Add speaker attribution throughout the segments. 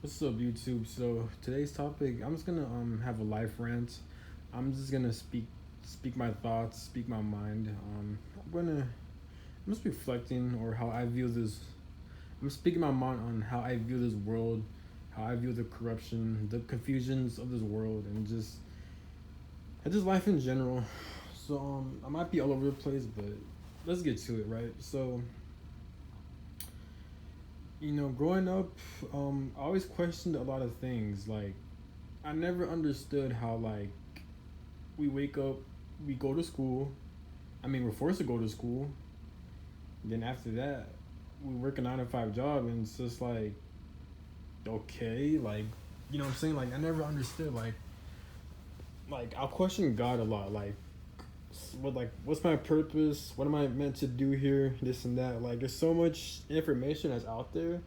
Speaker 1: What's up, YouTube? So today's topic, I'm just gonna have a life rant. I'm just gonna speak my thoughts, speak my mind. I'm just reflecting or how I view this. I'm speaking my mind on how I view this world, how I view the corruption, the confusions of this world, and just life in general. So I might be all over the place, but let's get to it, right? So growing up, I always questioned a lot of things. Like, I never understood how, like, we wake up, we go to school. I mean, we're forced to go to school. Then after that, we work a 9 to 5 job, and it's just like, okay, like, you know what I'm saying? Like, I never understood. Like I'll question God a lot. What's my purpose? What am I meant to do here? This and that. Like, there's so much information that's out there,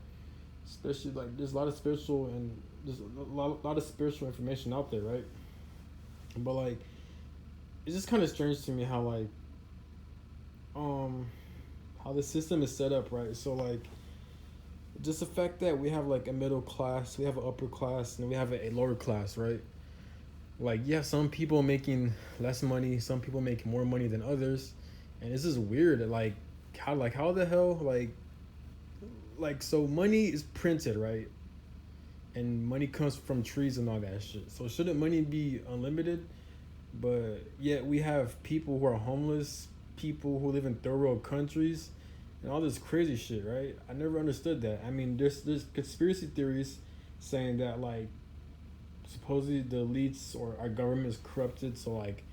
Speaker 1: especially like there's a lot of spiritual and there's a lot of spiritual information out there, right? But like, it's just kind of strange to me how um how the system is set up, right? So like, just the fact that we have like a middle class, we have an upper class, and we have a lower class, right? Like, you have some people making less money, some people making more money than others, and it's just weird. How the hell, so money is printed, right? And money comes from trees and all that shit. So shouldn't money be unlimited? But yet we have people who are homeless, people who live in third world countries, and all this crazy shit, right? I never understood that. I mean, there's conspiracy theories saying that, like, supposedly the elites or our government is corrupted, so like,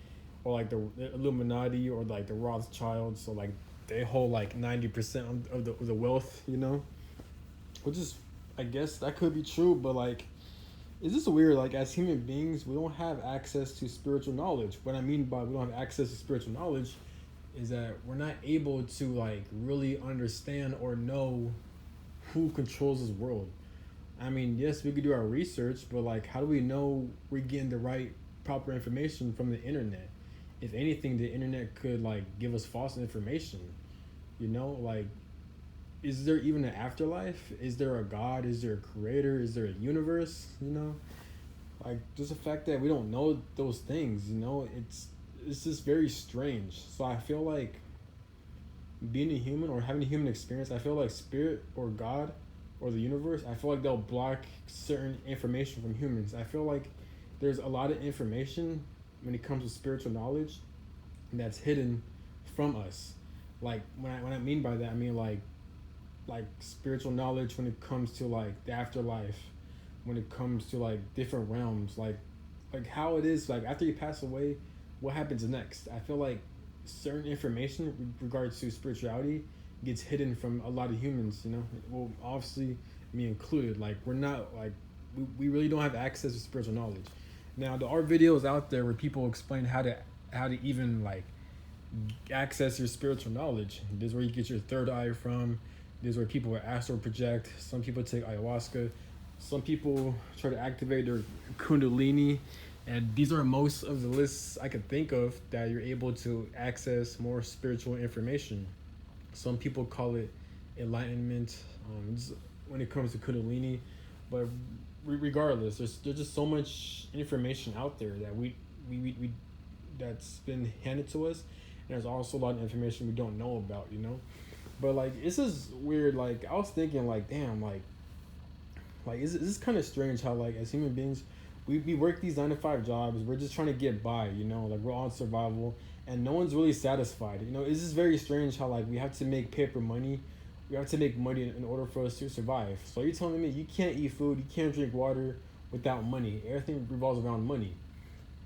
Speaker 1: or like the Illuminati or like the Rothschilds, so like they hold like 90% of the wealth, which is, I guess that could be true, but like, it's just weird. Like, as human beings, we don't have access to spiritual knowledge. What I mean by we don't have access to spiritual knowledge is that we're not able to like really understand or know who controls this world. I mean, yes, we could do our research, but like, how do we know we're getting the right, proper information from the internet? If anything, the internet could like give us false information. Like, is there even an afterlife? Is there a God? Is there a creator? Is there a universe? Like, just the fact that we don't know those things. It's just very strange. So I feel like being a human or having a human experience, I feel like spirit or God or the universe, I feel like they'll block certain information from humans. I feel like there's a lot of information when it comes to spiritual knowledge that's hidden from us. Like, when I mean by that, I mean like spiritual knowledge when it comes to like the afterlife, when it comes to like different realms, like how it is like after you pass away, what happens next. I feel like certain information regards to spirituality gets hidden from a lot of humans. Well, obviously me included. Like, we're not like, we really don't have access to spiritual knowledge. Now there are videos out there where people explain how to even like access your spiritual knowledge. This is where you get your third eye from. This is where people astral project. Some people take ayahuasca. Some people try to activate their kundalini. And these are most of the lists I could think of that you're able to access more spiritual information. Some people call it enlightenment, when it comes to kundalini. But regardless, there's just so much information out there that we that's been handed to us, and there's also a lot of information we don't know about. But like, it's just weird. Like, I was thinking, like, damn, like is this kind of strange how, like, as human beings, we work these 9 to 5 jobs. We're just trying to get by. Like, we're on survival, and no one's really satisfied. It's just very strange how, like, we have to make paper money. We have to make money in order for us to survive. So you're telling me you can't eat food, you can't drink water without money. Everything revolves around money.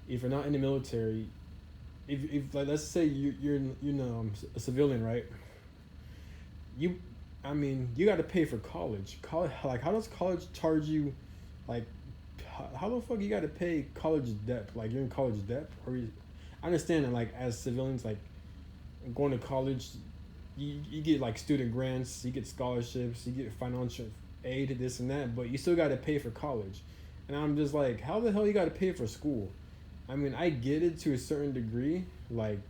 Speaker 1: If you're not in the military, if like, let's say you're a civilian, right? you I mean, you got to pay for college. Like, how does college charge you? Like, how the fuck you got to pay college debt? Like, you're in college debt? I understand that, like, as civilians, like, going to college, you get like student grants, you get scholarships, you get financial aid, this and that, but you still got to pay for college. And I'm just like, how the hell you got to pay for school? I mean, I get it to a certain degree, like,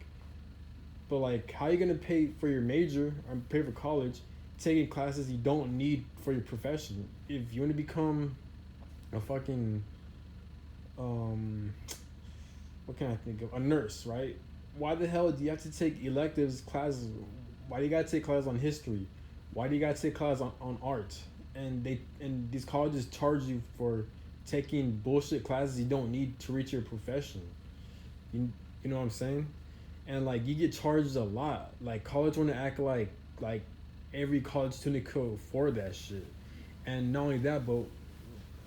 Speaker 1: but like, how you gonna pay for your major or pay for college, taking classes you don't need for your profession? If you want to become a fucking um what can I think of? A nurse, right? Why the hell do you have to take electives classes? Why do you gotta take classes on history? Why do you gotta take classes on art? And these colleges charge you for taking bullshit classes you don't need to reach your profession. You, you know what I'm saying? And like you get charged a lot. Like college want to act like every college student could afford that shit. And not only that, but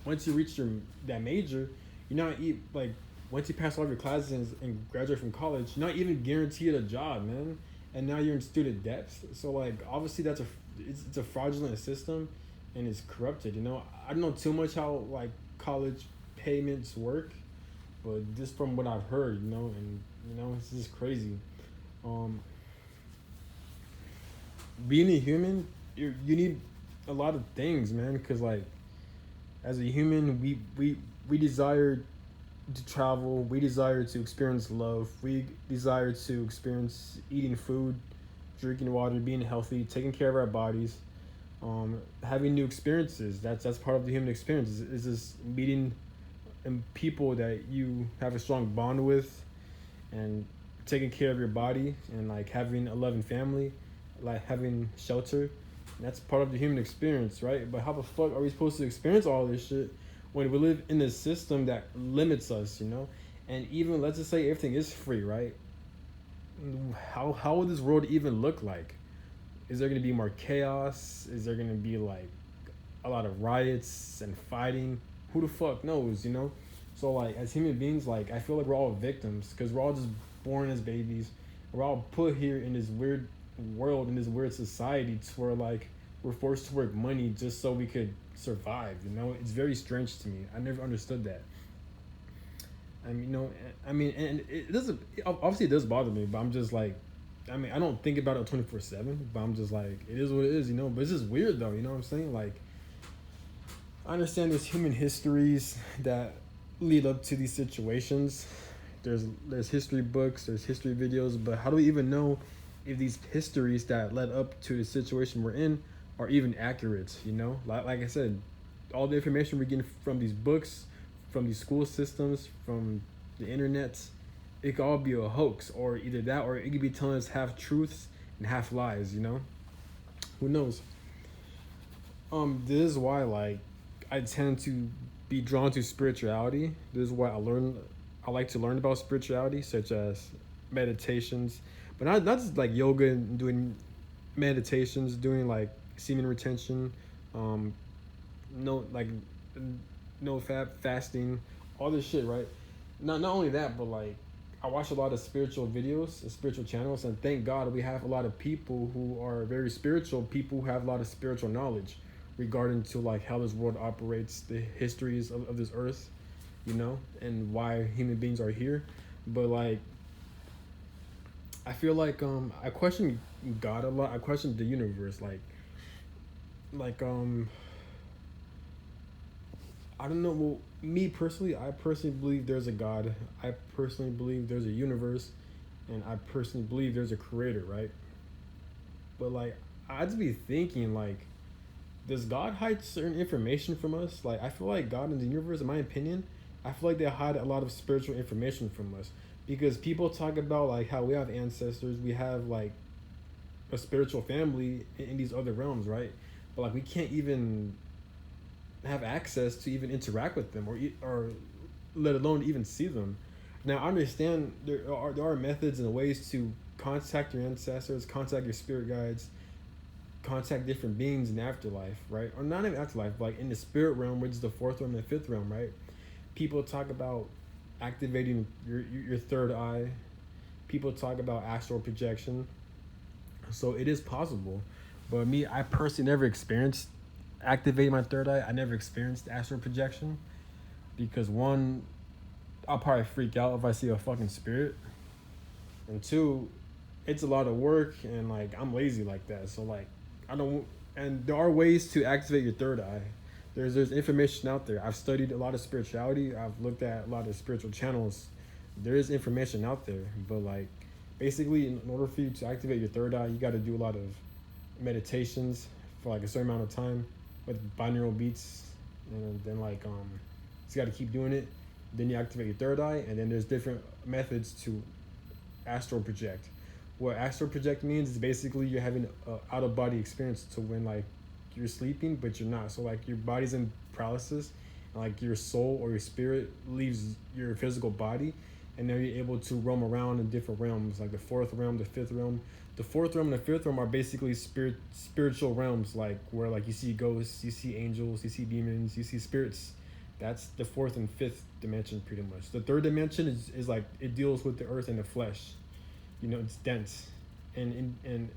Speaker 1: once you reach your that major, you're not like once you pass all of your classes and graduate from college, you're not even guaranteed a job, man. And now you're in student debt. So like obviously it's a fraudulent system, and it's corrupted. You know, I don't know too much how like college payments work, but just from what I've heard, and it's just crazy. Um, Being a human, you need a lot of things, man. Cause like as a human, we desire to travel. We desire to experience love. We desire to experience eating food, drinking water, being healthy, taking care of our bodies, having new experiences. That's part of the human experience. Is just meeting people that you have a strong bond with, and taking care of your body, and like having a loving family, like having shelter. That's part of the human experience, right? But how the fuck are we supposed to experience all this shit when we live in a system that limits us, And even let's just say everything is free, right? How would this world even look like? Is there gonna be more chaos? Is there gonna be like a lot of riots and fighting? Who the fuck knows? So like as human beings, like I feel like we're all victims because we're all just born as babies. We're all put here in this weird world, in this weird society, to where like we're forced to work money just so we could survive. It's very strange to me. I never understood that. And it doesn't. Obviously, it does bother me, but I'm just like, I don't think about it 24/7. But I'm just like, it is what it is. But it's just weird though. You know what I'm saying? Like, I understand there's human histories that lead up to these situations. There's history books, there's history videos, but how do we even know if these histories that led up to the situation we're in are even accurate? Like I said, all the information we're getting from these books, from these school systems, from the internet, it could all be a hoax, or either that, or it could be telling us half truths and half lies. Who knows? This is why like I tend to be drawn to spirituality. This is why I like to learn about spirituality, such as meditations, but not just like yoga and doing meditations, doing like semen retention, um, no like no fat fasting, all this shit, right? Not only that, but like I watch a lot of spiritual videos and spiritual channels, and thank God we have a lot of people who are very spiritual, people who have a lot of spiritual knowledge regarding to like how this world operates, the histories of this earth, and why human beings are here. But like I feel like I question God a lot. I question the universe, like I don't know. Well, me personally, I personally believe there's a God. I personally believe there's a universe, and I personally believe there's a creator, right? But like I'd just be thinking like, does God hide certain information from us? Like I feel like God and the universe, in my opinion, I feel like they hide a lot of spiritual information from us, because people talk about like how we have ancestors, we have like a spiritual family in these other realms, right? But like we can't even have access to even interact with them, or let alone even see them. Now I understand there are methods and ways to contact your ancestors, contact your spirit guides, contact different beings in the afterlife, right? Or not even afterlife, but like in the spirit realm, which is the fourth realm and the fifth realm, right? People talk about activating your third eye. People talk about astral projection. So it is possible. But me, I personally never experienced activating my third eye. I never experienced astral projection because one, I'll probably freak out if I see a fucking spirit. And two, it's a lot of work, and like I'm lazy like that. So like I don't. And there are ways to activate your third eye. There's information out there. I've studied a lot of spirituality. I've looked at a lot of spiritual channels. There is information out there, but like basically, in order for you to activate your third eye, you got to do a lot of meditations for like a certain amount of time with binaural beats, and then like So you got to keep doing it. Then you activate your third eye, and then there's different methods to astral project. What astral project means is basically you're having a out of body experience to when like you're sleeping but you're not. So like your body's in paralysis, and like your soul or your spirit leaves your physical body, and then you're able to roam around in different realms, like the fourth realm, the fifth realm. The fourth realm and the fifth realm are basically spiritual realms, like where like you see ghosts, you see angels, you see demons, you see spirits. That's the fourth and fifth dimension, pretty much. The third dimension is like it deals with the earth and the flesh. You know, it's dense, and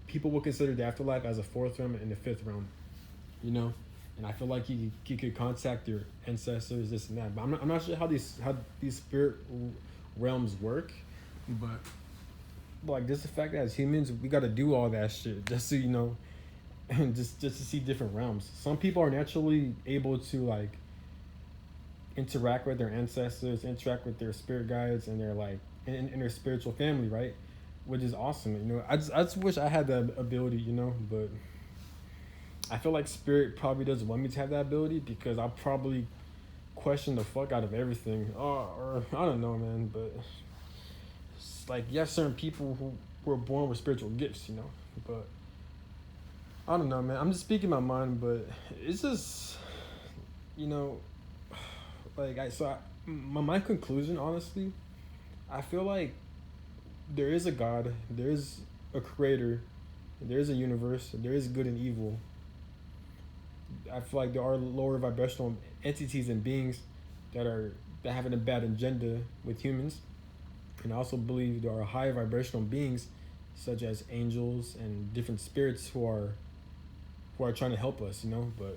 Speaker 1: people will consider the afterlife as a fourth realm and the fifth realm. You know, and I feel like you could contact your ancestors, this and that. But I'm not sure how these spirit realms work, but like just the fact that as humans we got to do all that shit just so you know, and just to see different realms. Some people are naturally able to like interact with their ancestors, interact with their spirit guides, and their like in their spiritual family, right? Which is awesome. You know, I just wish I had that ability, you know, but I feel like spirit probably doesn't want me to have that ability because I'll probably question the fuck out of everything. Or I don't know, man, but it's like you have certain people who were born with spiritual gifts, you know, but I don't know, man. I'm just speaking my mind, but it's just, you know, like my conclusion, honestly, I feel like there is a God, there is a creator, there is a universe, there is good and evil. I feel like there are lower vibrational entities and beings that have a bad agenda with humans, and I also believe there are high vibrational beings, such as angels and different spirits who are trying to help us. You know, but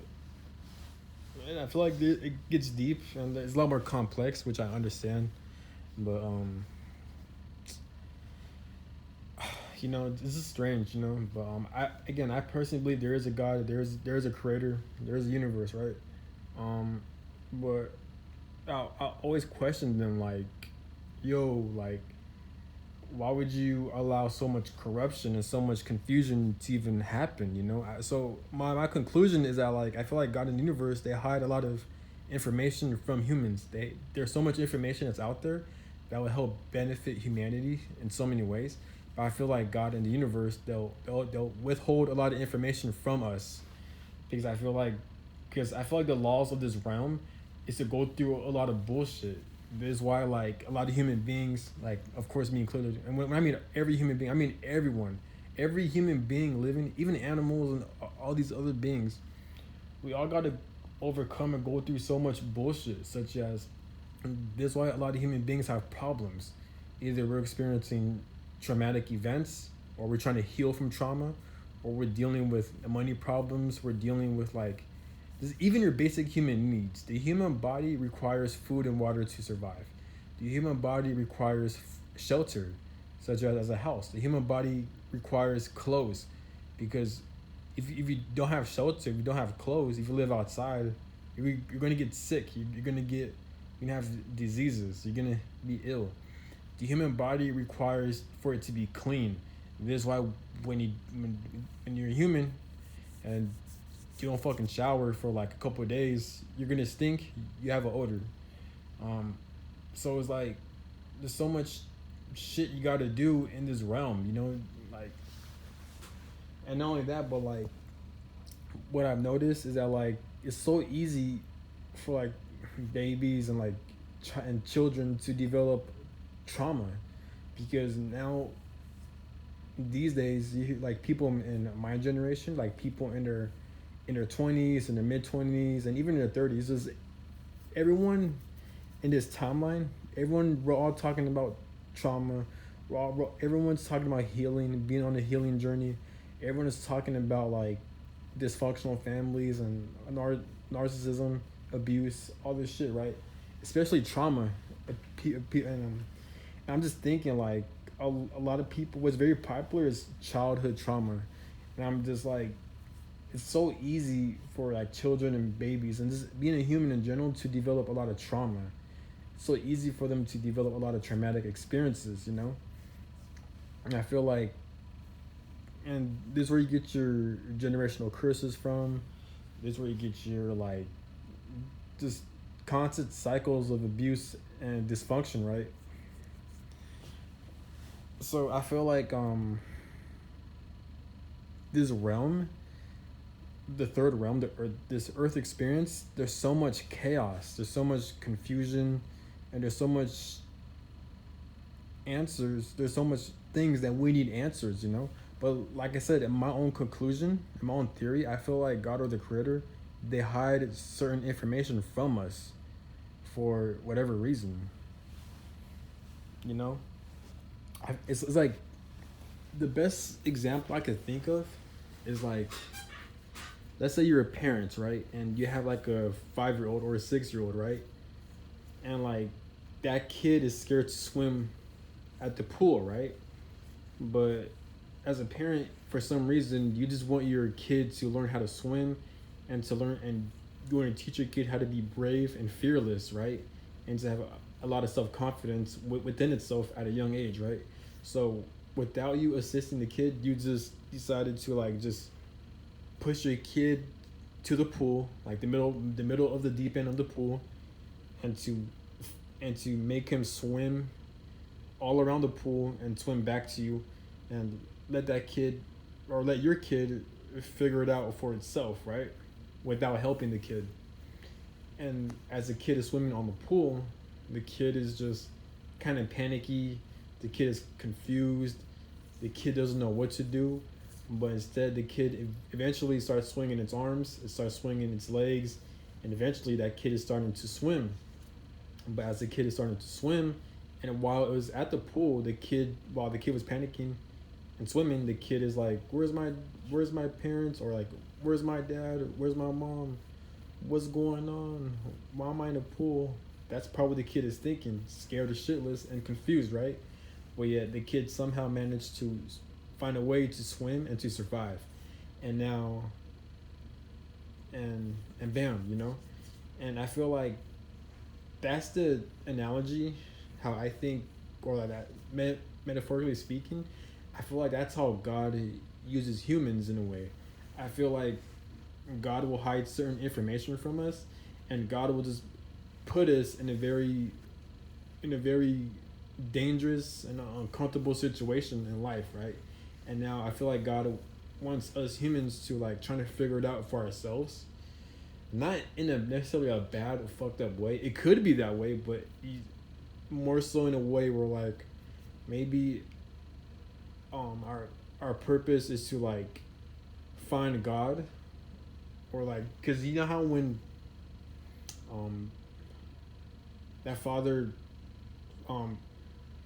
Speaker 1: and I feel like it gets deep and it's a lot more complex, which I understand, but you know, this is strange, you know. But I personally believe there is a God, there is a creator, there is a universe, right? But I always question them, like, yo, like, why would you allow so much corruption and so much confusion to even happen? You know, so my conclusion is that like I feel like God and the universe, they hide a lot of information from humans. There's so much information that's out there that will help benefit humanity in so many ways. But I feel like God and the universe, they'll withhold a lot of information from us because I feel like the laws of this realm is to go through a lot of bullshit. This is why like a lot of human beings, like of course me included, and when I mean every human being, I mean everyone, every human being living, even animals and all these other beings, we all got to overcome and go through so much bullshit, such as this is why a lot of human beings have problems. Either we're experiencing traumatic events, or we're trying to heal from trauma, or we're dealing with money problems, we're dealing with like even your basic human needs. The human body requires food and water to survive. The human body requires shelter, such as a house. The human body requires clothes, because if you don't have shelter, if you don't have clothes, if you live outside, you're going to get sick. You're going to have diseases. You're going to be ill. The human body requires for it to be clean. This is why when you're human and you don't fucking shower for like a couple of days, you're gonna stink. You have an odor. So it's like there's so much shit you got to do in this realm, you know, like, and not only that, but like what I've noticed is that like it's so easy for like babies and like and children to develop trauma, because now these days like people in my generation, like people in their 20s and their mid 20s and even in their 30s, is everyone in this timeline, we're all talking about trauma. Everyone's talking about healing, being on a healing journey. Everyone is talking about like dysfunctional families and narcissism, abuse, all this shit, right? Especially trauma. And I'm just thinking like a lot of people, what's very popular is childhood trauma. And I'm just like, it's so easy for like children and babies and just being a human in general to develop a lot of trauma. It's so easy for them to develop a lot of traumatic experiences, you know? And I feel like, and this is where you get your generational curses from. This is where you get your like just constant cycles of abuse and dysfunction, right? So I feel like this realm, the third realm, this Earth experience, there's so much chaos, there's so much confusion, and there's so much answers. There's so much things that we need answers, you know. But like I said, in my own conclusion, in my own theory, I feel like God or the Creator, they hide certain information from us for whatever reason. You know, it's like the best example I could think of is like, let's say you're a parent, right, and you have like a 5 year old or a 6 year old, right, and like that kid is scared to swim at the pool, right, but as a parent, for some reason, you just want your kid to learn how to swim, and you want to teach your kid how to be brave and fearless, right, and to have a lot of self confidence within itself at a young age, right. So without you assisting the kid, you just decided to like just push your kid to the pool, like the middle of the deep end of the pool, and to make him swim all around the pool and swim back to you, and let that kid or let your kid figure it out for itself, right? Without helping the kid. And as the kid is swimming on the pool, the kid is just kind of panicky. The kid is confused. The kid doesn't know what to do. But instead, the kid eventually starts swinging its arms, it starts swinging its legs, and eventually that kid is starting to swim. But as the kid is starting to swim, and while it was at the pool, while the kid was panicking and swimming, the kid is like, where's my parents? Or like, where's my dad? Where's my mom? What's going on? Why am I in a pool? That's probably the kid is thinking, scared or shitless and confused, right? But yet the kid somehow managed to find a way to swim and to survive. And now, and bam, you know? And I feel like that's the analogy, how I think, or like that, metaphorically speaking, I feel like that's how God uses humans in a way. I feel like God will hide certain information from us, and God will just put us in a very dangerous and uncomfortable situation in life, right? And now I feel like God wants us humans to like trying to figure it out for ourselves, not in a necessarily a bad or fucked up way. It could be that way, but more so in a way where like maybe our purpose is to like find God, or like, because you know how when um that father um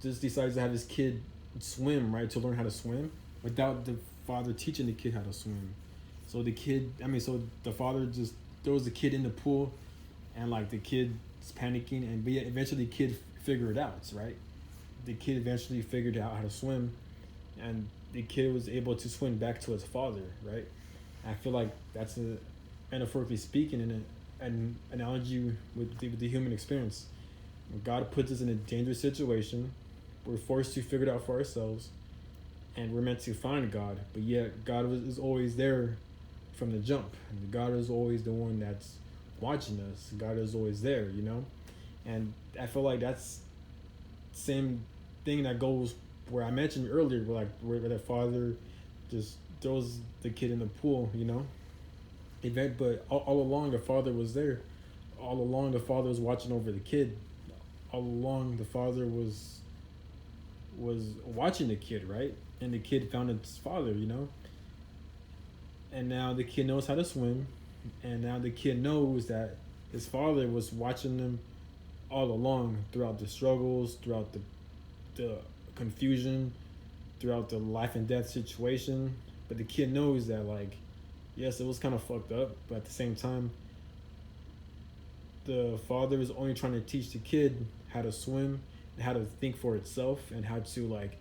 Speaker 1: just decides to have his kid swim, right, to learn how to swim without the father teaching the kid how to swim. So the father just throws the kid in the pool, and like the kid is panicking, and but yet eventually the kid figured it out, right? The kid eventually figured out how to swim, and the kid was able to swim back to his father, right? I feel like that's metaphorically speaking, an analogy with the human experience. God puts us in a dangerous situation. We're forced to figure it out for ourselves, and we're meant to find God. But yet, God is always there from the jump. And God is always the one that's watching us. God is always there, you know? And I feel like that's the same thing that goes where I mentioned earlier, where the father just throws the kid in the pool, you know? But all along, the father was there. All along, the father was watching over the kid. All along, the father was watching the kid, right? And the kid found its father, you know? And now the kid knows how to swim. And now the kid knows that his father was watching them all along, throughout the struggles, throughout the confusion, throughout the life and death situation. But the kid knows that, like, yes, it was kind of fucked up, but at the same time, the father is only trying to teach the kid how to swim and how to think for itself, and how to like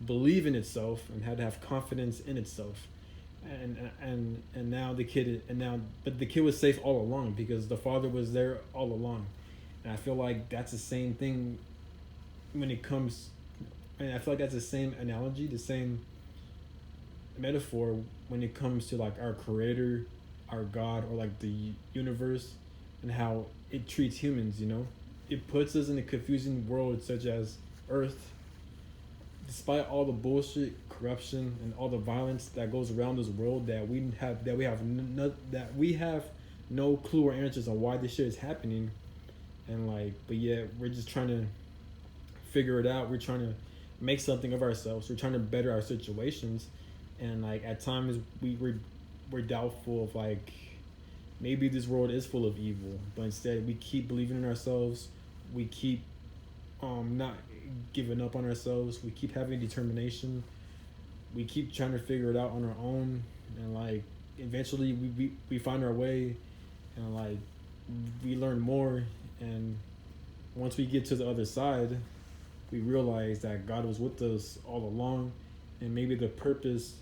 Speaker 1: believe in itself, and how to have confidence in itself. And now but the kid was safe all along because the father was there all along. And I feel like that's the same thing when it comes, and I feel like that's the same analogy, the same metaphor when it comes to like our creator, our God, or like the universe, and how it treats humans, you know? It puts us in a confusing world such as Earth. Despite all the bullshit, corruption, and all the violence that goes around this world, that we have no clue or answers on why this shit is happening, and like, but yet we're just trying to figure it out. We're trying to make something of ourselves. We're trying to better our situations, and like at times we're doubtful of like maybe this world is full of evil, but instead we keep believing in ourselves. We keep not giving up on ourselves. We keep having determination. We keep trying to figure it out on our own, and like eventually we find our way, and like we learn more, and once we get to the other side, we realize that God was with us all along, and maybe the purpose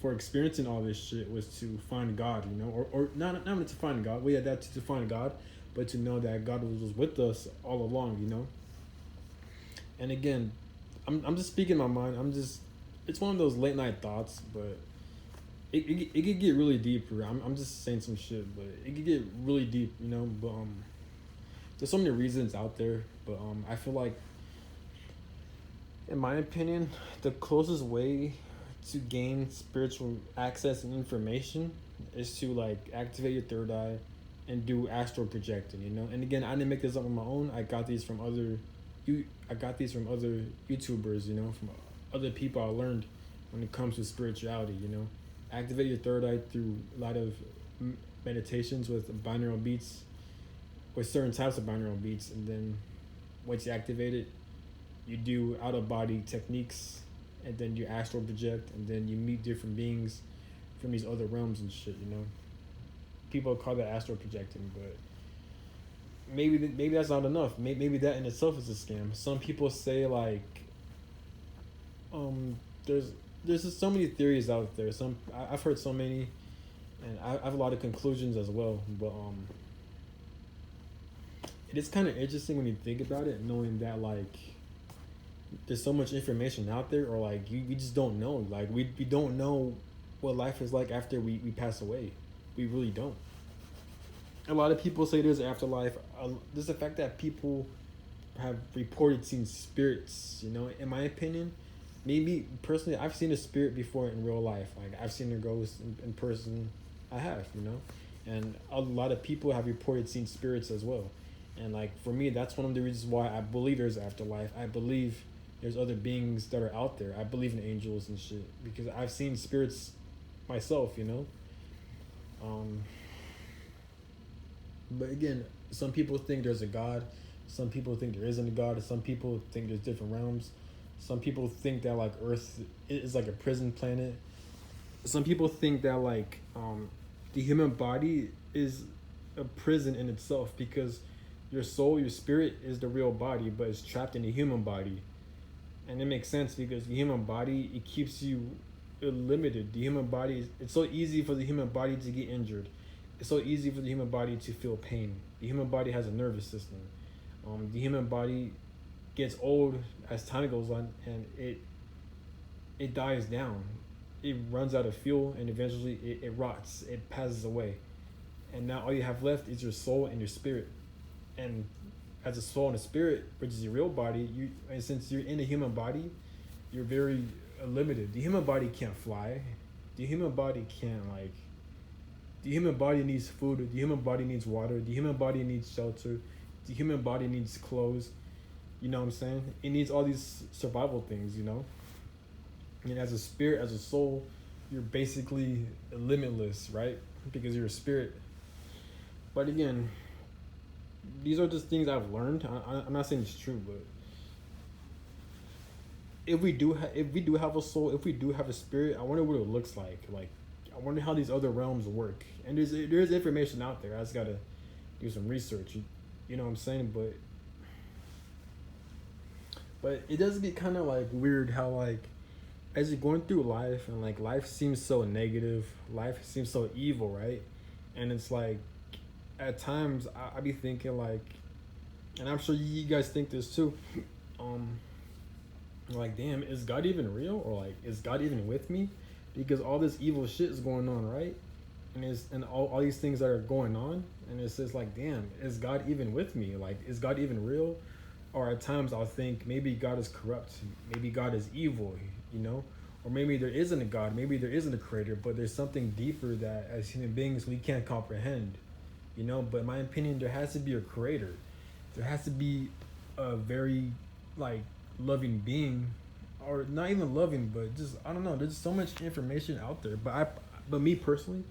Speaker 1: for experiencing all this shit was to find God, you know, or not to find God. We had that to find God, but to know that God was with us all along, you know. And again, I'm just speaking my mind. It's one of those late night thoughts, but it could get really deeper. I'm just saying some shit, but it could get really deep, you know. But there's so many reasons out there, but I feel like, in my opinion, the closest way to gain spiritual access and information is to like activate your third eye and do astral projecting, you know. And again, I didn't make this up on my own. I got these from other YouTubers, you know, from other people I learned when it comes to spirituality, you know. Activate your third eye through a lot of meditations with binaural beats, with certain types of binaural beats, and then once you activate it, you do out of body techniques, and then you astral project, and then you meet different beings from these other realms and shit, you know. People call that astral projecting, but maybe that's not enough. Maybe that in itself is a scam. Some people say like, there's just so many theories out there. I've heard so many, and I have a lot of conclusions as well. But it is kind of interesting when you think about it, knowing that like there's so much information out there, or like we just don't know. Like we don't know what life is like after we pass away. We really don't. A lot of people say there's an afterlife. There's the fact that people have reported seeing spirits, you know. In my opinion, maybe personally, I've seen a spirit before in real life. Like I've seen a ghost in person. I have, you know. And a lot of people have reported seeing spirits as well. And like for me, that's one of the reasons why I believe there's an afterlife. I believe there's other beings that are out there. I believe in angels and shit because I've seen spirits myself, you know. But again, some people think there's a God. Some people think there isn't a God. Some people think there's different realms. Some people think that like Earth is like a prison planet. Some people think that like the human body is a prison in itself because your soul, your spirit is the real body, but it's trapped in the human body. And it makes sense because the human body, it keeps you limited. The human body, it's so easy for the human body to get injured. It's so easy for the human body to feel pain. The human body has a nervous system. The human body gets old as time goes on, and it dies down. It runs out of fuel, and eventually it rots. It passes away. And now all you have left is your soul and your spirit. And as a soul and a spirit, which is your real body, and since you're in a human body, you're very limited. The human body can't fly. The human body can't like. The human body needs food. The human body needs water. The human body needs shelter. The human body needs clothes. You know what I'm saying? It needs all these survival things, you know? And as a spirit, as a soul, you're basically limitless, right? Because you're a spirit. But again, these are just things I've learned. I'm not saying it's true, but if we do have a soul, if we do have a spirit, I wonder what it looks like. Like, I wonder how these other realms work. And there's information out there. I just gotta do some research. You know what I'm saying? But it does get kind of like weird how like as you're going through life and like life seems so negative, life seems so evil, right? And it's like at times I be thinking like, and I'm sure you guys think this too, like damn, is God even real, or like is God even with me? Because all this evil shit is going on, right? and all these things that are going on, and it's just like, damn, is God even with me? Like, is God even real? Or at times I'll think maybe God is corrupt, maybe God is evil, you know, or maybe there isn't a God, maybe there isn't a creator, but there's something deeper that as human beings we can't comprehend, you know. But in my opinion, there has to be a creator. There has to be a very like loving being, or not even loving, but just I don't know. There's so much information out there. But me personally,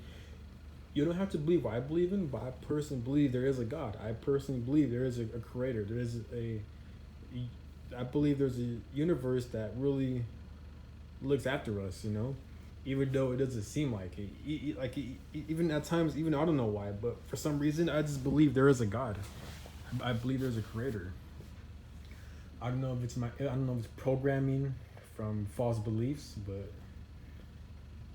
Speaker 1: you don't have to believe what I believe in, but I personally believe there is a God. I personally believe there is a creator. There is a I believe there's a universe that really looks after us, you know, even though it doesn't seem like it. Even at times, even I don't know why, but for some reason, I just believe there is a God. I believe there's a creator. I don't know if I don't know if it's programming from false beliefs, but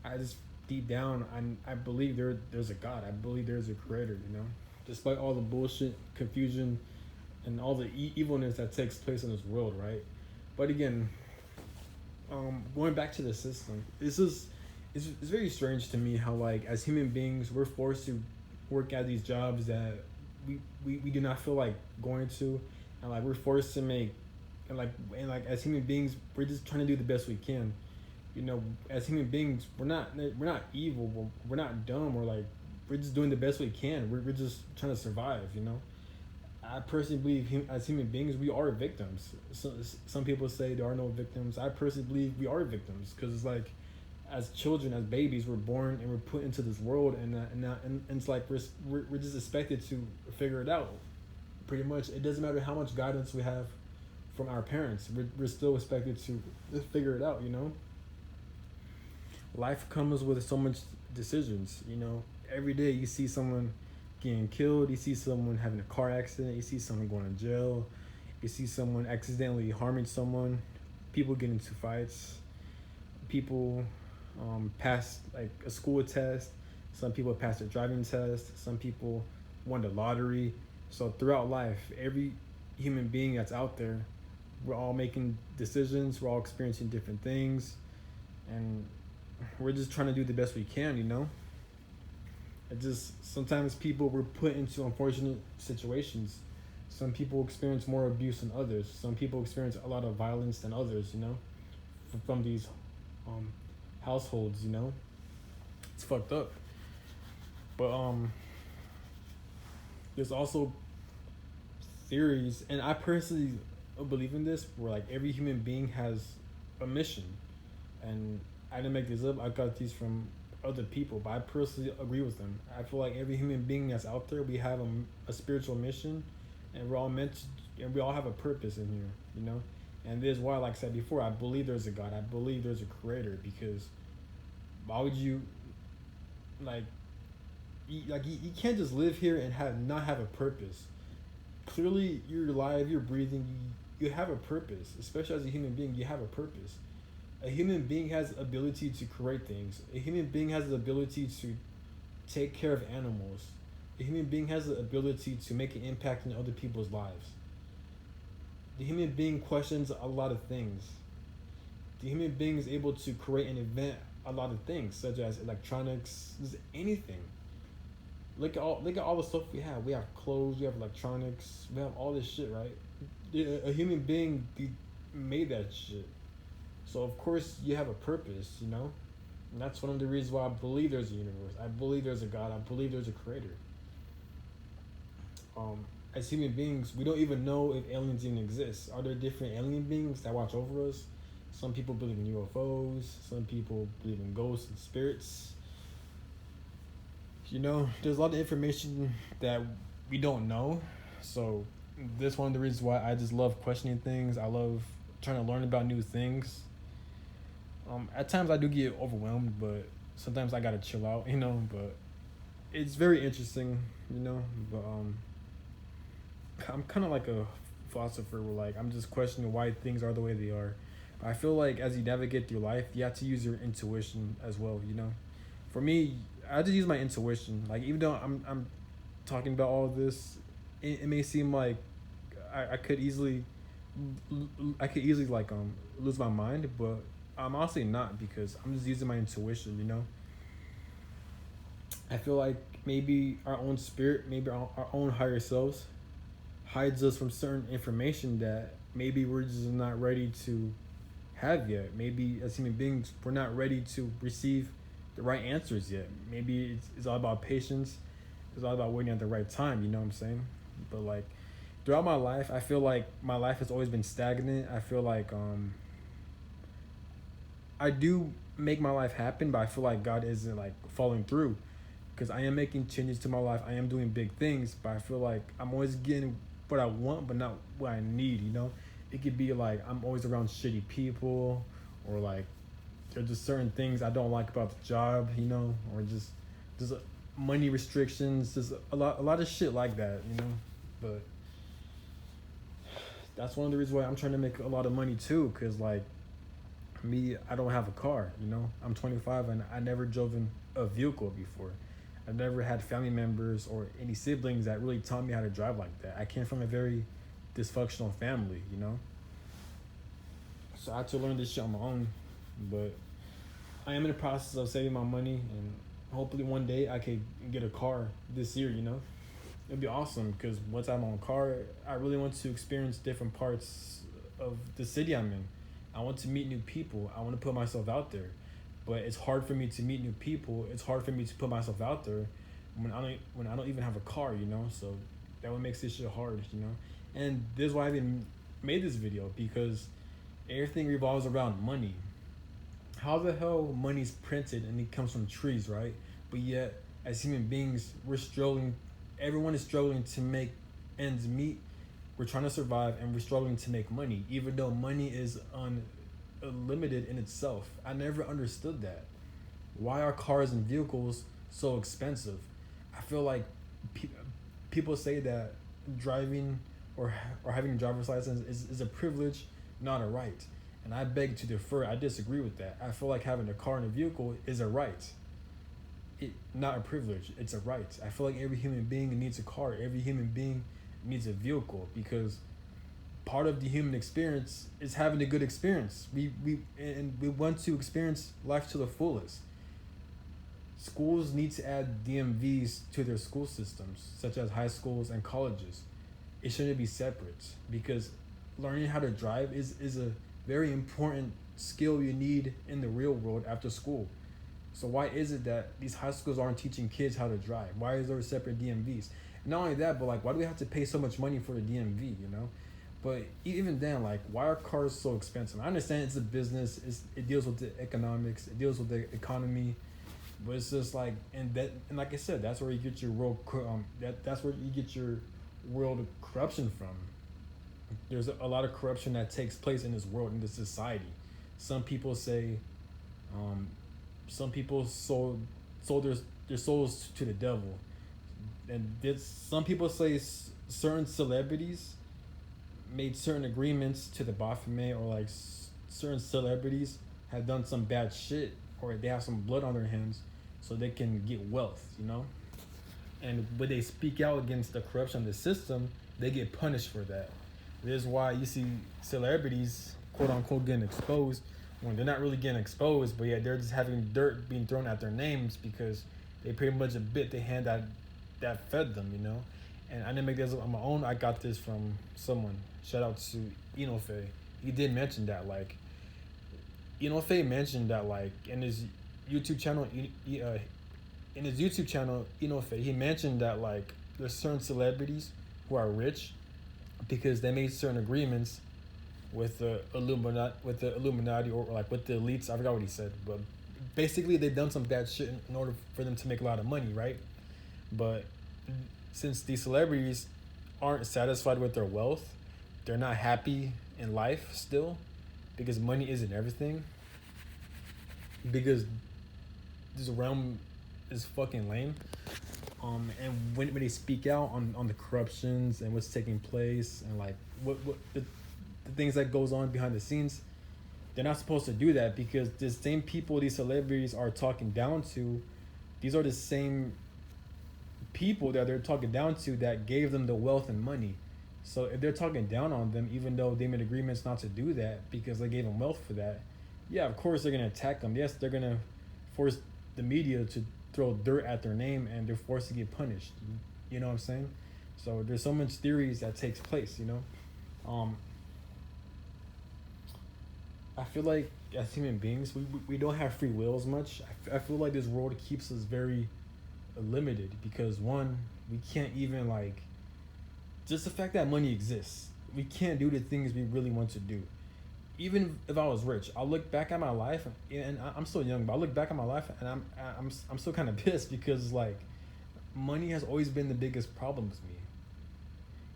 Speaker 1: I just deep down I believe there's a God. I believe there's a creator. You know, despite all the bullshit, confusion, and all the evilness that takes place in this world, right? But again, going back to the system, it's very strange to me how like as human beings we're forced to work at these jobs that we do not feel like going to, and like we're forced to make and like as human beings we're just trying to do the best we can, you know. As human beings we're not evil, we're not dumb, or like we're just doing the best we can. We're just trying to survive, you know. I personally believe as human beings we are victims. Some people say there are no victims. I personally believe we are victims because it's like as children, as babies, we're born and we're put into this world, and it's like we're just expected to figure it out. Pretty much, it doesn't matter how much guidance we have from our parents. We're still expected to figure it out. You know, life comes with so much decisions. You know, every day you see someone getting killed, you see someone having a car accident, you see someone going to jail, you see someone accidentally harming someone, people get into fights, people pass like a school test, some people pass a driving test, some people won the lottery. So throughout life, every human being that's out there, we're all making decisions, we're all experiencing different things, and we're just trying to do the best we can, you know. It just sometimes people were put into unfortunate situations. Some people experience more abuse than others. Some people experience a lot of violence than others, you know, from these um, households, you know. It's fucked up. But there's also theories, and I personally believe in this, where like every human being has a mission. And I didn't make this up. I got these from other people, but I personally agree with them. I feel like every human being that's out there, we have a spiritual mission, and we're all meant to, and we all have a purpose in here, you know. And this is why, like I said before, I believe there's a God. I believe there's a creator, because why would you like you can't just live here and not have a purpose. Clearly, you're alive, you're breathing, you have a purpose. Especially as a human being, you have a purpose. A human being has the ability to create things. A human being has the ability to take care of animals. A human being has the ability to make an impact in other people's lives. The human being questions a lot of things. The human being is able to create and invent a lot of things, such as electronics, just anything. Look at all the stuff we have. We have clothes, we have electronics, we have all this shit, right? A human being made that shit. So of course you have a purpose, you know? And that's one of the reasons why I believe there's a universe. I believe there's a God. I believe there's a creator. As human beings, we don't even know if aliens even exist. Are there different alien beings that watch over us? Some people believe in UFOs. Some people believe in ghosts and spirits. You know, there's a lot of information that we don't know. So that's one of the reasons why I just love questioning things. I love trying to learn about new things. At times I do get overwhelmed, but sometimes I gotta chill out, you know. But it's very interesting, you know. But I'm kind of like a philosopher, where like I'm just questioning why things are the way they are. I feel like as you navigate through life, you have to use your intuition as well, you know. For me, I just use my intuition. Like even though I'm talking about all of this, it may seem like I could easily like lose my mind, but I'm honestly not, because I'm just using my intuition, you know. I feel like maybe our own spirit, maybe our own higher selves hides us from certain information that maybe we're just not ready to have yet. Maybe as human beings, we're not ready to receive the right answers yet. Maybe it's all about patience. It's all about waiting at the right time. You know what I'm saying? But like throughout my life, I feel like my life has always been stagnant. I feel like I do make my life happen, but I feel like God isn't like following through because I am making changes to my life. I am doing big things, but I feel like I'm always getting what I want, but not what I need. You know, it could be like I'm always around shitty people, or like there's just certain things I don't like about the job. You know, or just money restrictions. Just a lot of shit like that. You know, but that's one of the reasons why I'm trying to make a lot of money too, because like me, I don't have a car. You know, I'm 25 and I never drove in a vehicle before. I've never had family members or any siblings that really taught me how to drive like that. I came from a very dysfunctional family, you know, so I had to learn this shit on my own. But I am in the process of saving my money, and hopefully one day I can get a car this year. You know, it'd be awesome because once I'm on a car, I really want to experience different parts of the city I'm in. I want to meet new people. I want to put myself out there, but it's hard for me to meet new people. It's hard for me to put myself out there when I don't even have a car. You know, so that what makes this shit hard. You know, and this is why I even made this video, because everything revolves around money. How the hell money's printed and it comes from trees, right? But yet, as human beings, we're struggling. Everyone is struggling to make ends meet. We're trying to survive and we're struggling to make money, even though money is unlimited in itself. I never understood that. Why are cars and vehicles so expensive? I feel like pe- people say that driving or having a driver's license is a privilege, not a right. And I beg to differ. I disagree with that. I feel like having a car and a vehicle is a right. Not a privilege. It's a right. I feel like every human being needs a car. Every human being needs a vehicle, because part of the human experience is having a good experience. We want to experience life to the fullest. Schools need to add DMVs to their school systems, such as high schools and colleges. It shouldn't be separate, because learning how to drive is a very important skill you need in the real world after school. So why is it that these high schools aren't teaching kids how to drive? Why is there separate DMVs? And not only that, but like, why do we have to pay so much money for the DMV? You know, but even then, like, why are cars so expensive? I understand it's a business. It deals with the economics. It deals with the economy. But it's just like, and like I said, that's where you get your that's where you get your world corruption from. There's a lot of corruption that takes place in this world, in this society. Some people say, um, some people sold their souls to the devil, and some people say certain celebrities made certain agreements to the Baphomet, or like certain celebrities have done some bad shit, or they have some blood on their hands, so they can get wealth, you know. And when they speak out against the corruption of the system, they get punished for that. This is why you see celebrities, quote unquote, getting exposed when they're not really getting exposed, but yeah, they're just having dirt being thrown at their names because they pretty much bit the hand that fed them, you know. And I didn't make this on my own. I got this from someone. Shout out to Inofe. He did mention that, like, Inofe mentioned that, like, in his YouTube channel, Inofe, he mentioned that, like, there's certain celebrities who are rich because they made certain agreements with the Illuminati, or like with the elites. I forgot what he said, but basically they've done some bad shit in order for them to make a lot of money, right? But since these celebrities aren't satisfied with their wealth, they're not happy in life still, because money isn't everything. Because this realm is fucking lame. And when they speak out on the corruptions and what's taking place, and like what the things that goes on behind the scenes, they're not supposed to do that, because the same people these celebrities are talking down to, these are the same people that they're talking down to that gave them the wealth and money. So if they're talking down on them, even though they made agreements not to do that because they gave them wealth for that, yeah, of course they're gonna attack them. Yes, they're gonna force the media throw dirt at their name and they're forced to get punished. You know what I'm saying? So there's so much theories that takes place. Um, I feel like as human beings, we don't have free will as much. I feel like this world keeps us very limited because one, we can't even like just the fact that money exists. We can't do the things we really want to do. Even if I was rich, I'll look back at my life, and I'm still young, but I look back at my life, and I'm still kind of pissed because like money has always been the biggest problem with me.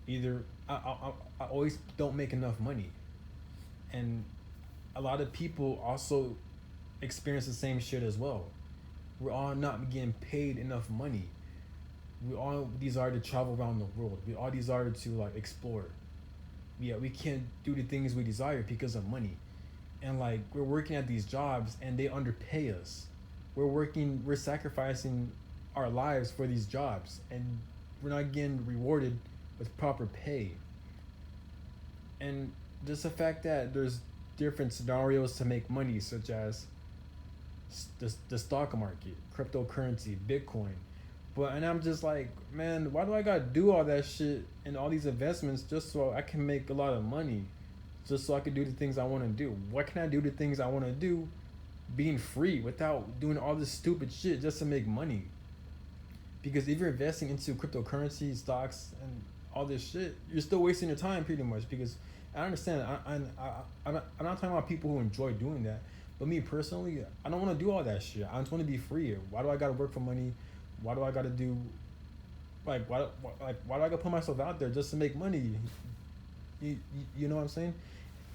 Speaker 1: Either I always don't make enough money, and a lot of people also experience the same shit as well. We're all not getting paid enough money. We all desire to travel around the world. We all desire to like explore. Yeah, we can't do the things we desire because of money. And like we're working at these jobs and they underpay us. We're sacrificing our lives for these jobs and we're not getting rewarded with proper pay. And just the fact that there's different scenarios to make money, such as the stock market, cryptocurrency, Bitcoin. But and I'm just like, man, why do I gotta do all that shit and all these investments just so I can make a lot of money, just so I can do the things I want to do? What can I do the things I want to do, being free without doing all this stupid shit just to make money? Because if you're investing into cryptocurrency, stocks, and all this shit, you're still wasting your time pretty much. Because I understand, I'm not talking about people who enjoy doing that, but me personally, I don't want to do all that shit. I just want to be free. Why do I gotta work for money? Why do I gotta do why do I gotta put myself out there just to make money? You know what I'm saying?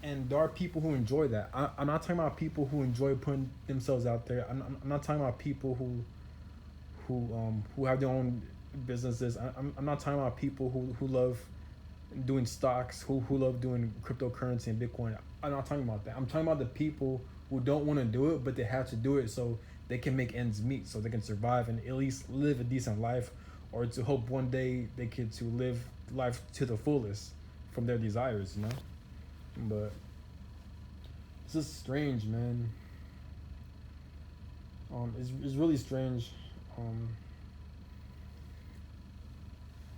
Speaker 1: And there are people who enjoy that. I'm not talking about people who enjoy putting themselves out there. I'm not talking about people who have their own businesses. I'm not talking about people who love doing stocks, who love doing cryptocurrency and Bitcoin. I'm not talking about that. I'm talking about the people who don't want to do it, but they have to do it so they can make ends meet, so they can survive and at least live a decent life, or to hope one day they get to live life to the fullest from their desires, you know? But it's just strange, man. It's really strange.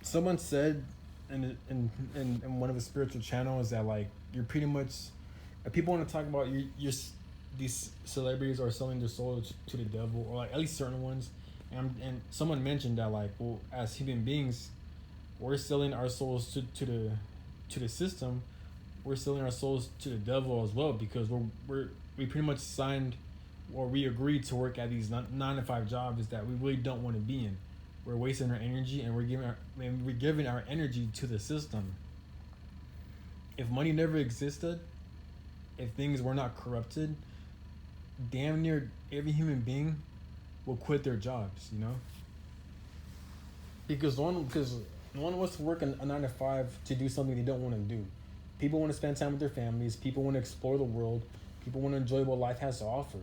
Speaker 1: Someone said in one of the spiritual channels that like you're pretty much people want to talk about these celebrities are selling their souls to the devil, or like at least certain ones, and someone mentioned that like, well, as human beings we're selling our souls to the system. We're selling our souls to the devil as well, because we pretty much signed or we agreed to work at these 9 to 5 jobs that we really don't want to be in. We're wasting our energy and we're giving our energy to the system. If money never existed, if things were not corrupted, damn near every human being will quit their jobs, you know? Because no one wants to work a 9 to 5 to do something they don't want to do. People want to spend time with their families. People want to explore the world. People want to enjoy what life has to offer.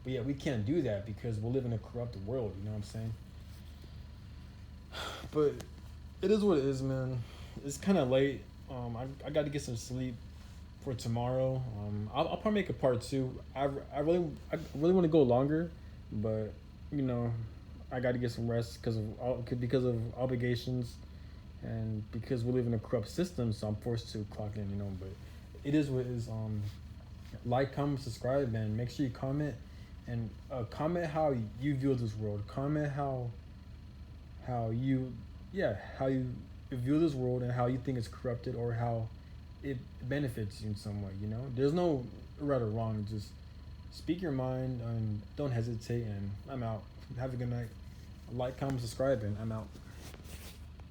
Speaker 1: But yeah, we can't do that because we live in a corrupt world. You know what I'm saying? But it is what it is, man. It's kind of late. I got to get some sleep for tomorrow. I'll probably make a part 2. I really want to go longer, but you know, I got to get some rest because of obligations, and because we live in a corrupt system, so I'm forced to clock in. You know, but it is what it is. Like, comment, subscribe, man. Make sure you comment and comment how you view this world. Comment how you view this world and how you think it's corrupted or how it benefits you in some way. You know, there's no right or wrong. Just speak your mind and don't hesitate. And I'm out. Have a good night. Like, comment, subscribe, and I'm out.